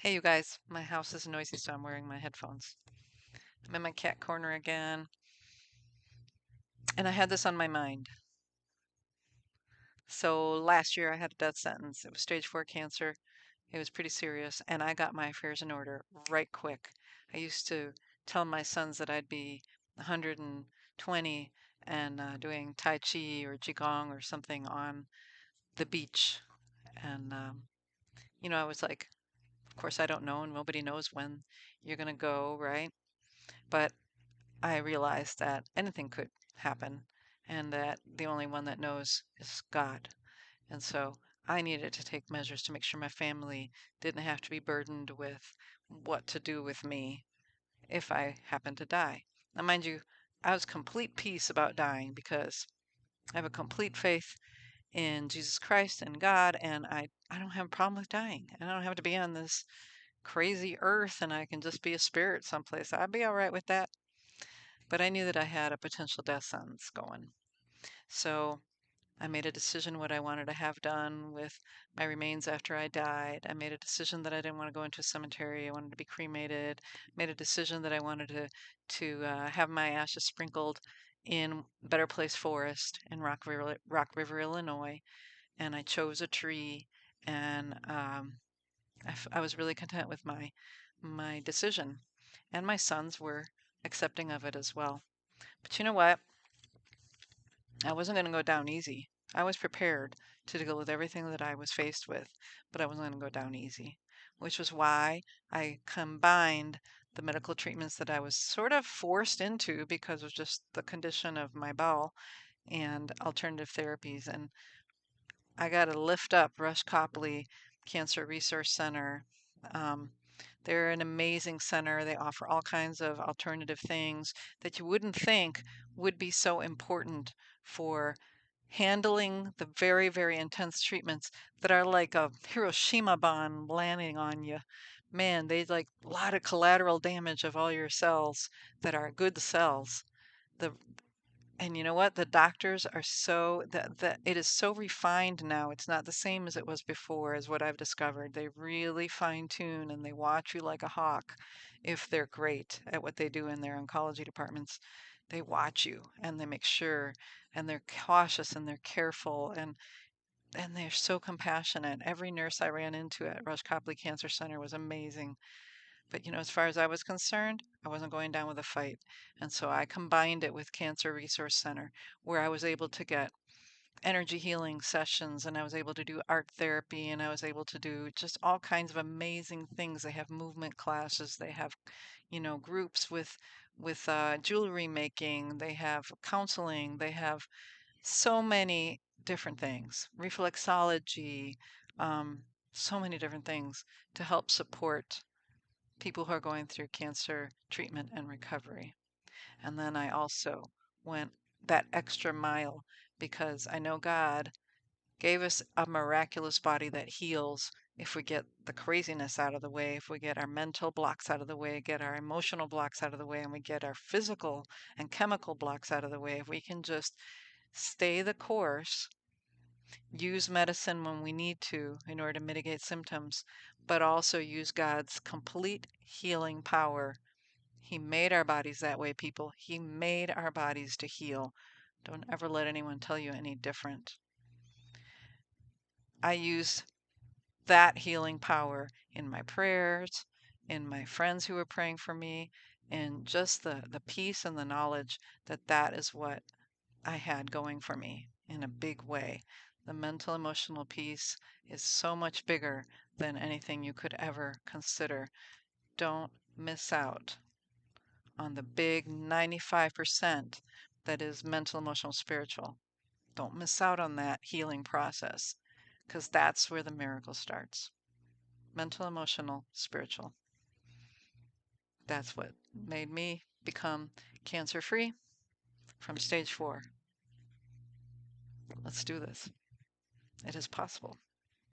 Hey, you guys, my house is noisy, so I'm wearing my headphones. I'm in my cat corner again, and I had this on my mind. So last year I had a death sentence. It was stage 4 cancer. It was pretty serious, and I got my affairs in order right quick. I used to tell my sons that I'd be 120 and doing Tai Chi or Qigong or something on the beach. And, I was like, of course, I don't know, and nobody knows when you're going to go, right? But I realized that anything could happen and that the only one that knows is God. And so I needed to take measures to make sure my family didn't have to be burdened with what to do with me if I happened to die. Now, mind you, I was complete peace about dying because I have a complete faith in Jesus Christ and God, and I don't have a problem with dying. And I don't have to be on this crazy earth and I can just be a spirit someplace. I'd be all right with that. But I knew that I had a potential death sentence going. So I made a decision what I wanted to have done with my remains after I died. I made a decision that I didn't want to go into a cemetery. I wanted to be cremated. Made a decision that I wanted to have my ashes sprinkled in Better Place Forest in Rock River, Illinois. And I chose a tree, and I was really content with my decision. And my sons were accepting of it as well. But you know what? I wasn't going to go down easy. I was prepared to deal with everything that I was faced with, but I wasn't going to go down easy, which was why I combined the medical treatments that I was sort of forced into because of just the condition of my bowel and alternative therapies. And I got to lift up Rush Copley Cancer Resource Center. Um, they're an amazing center. They offer all kinds of alternative things that you wouldn't think would be so important for handling the very, very intense treatments that are like a Hiroshima bomb landing on you. Man, they like a lot of collateral damage of all your cells that are good cells. The and you know what? The doctors are so that it is so refined now. It's not the same as it was before, as what I've discovered. They really fine tune and they watch you like a hawk if they're great at what they do in their oncology departments. They watch you and they make sure and they're cautious and they're careful and they're so compassionate. Every nurse I ran into at Rush Copley Cancer Center was amazing. But, as far as I was concerned, I wasn't going down with a fight. And so I combined it with Cancer Resource Center, where I was able to get energy healing sessions and I was able to do art therapy and I was able to do just all kinds of amazing things. They have movement classes, they have, groups with jewelry making, they have counseling, they have so many different things, reflexology, um, so many different things to help support people who are going through cancer treatment and recovery. And then I also went that extra mile because I know God gave us a miraculous body that heals if we get the craziness out of the way, if we get our mental blocks out of the way, get our emotional blocks out of the way, and we get our physical and chemical blocks out of the way. If we can just stay the course, use medicine when we need to in order to mitigate symptoms, but also use God's complete healing power. He made our bodies that way, people. He made our bodies to heal. Don't ever let anyone tell you any different. I use that healing power in my prayers, in my friends who are praying for me, and just the peace and the knowledge that that is what I had going for me in a big way. The mental emotional peace is so much bigger than anything you could ever consider. Don't miss out on the big 95% that is mental, emotional, spiritual. Don't miss out on that healing process because that's where the miracle starts. Mental, emotional, spiritual. That's what made me become cancer free from stage 4. Let's do this. It is possible.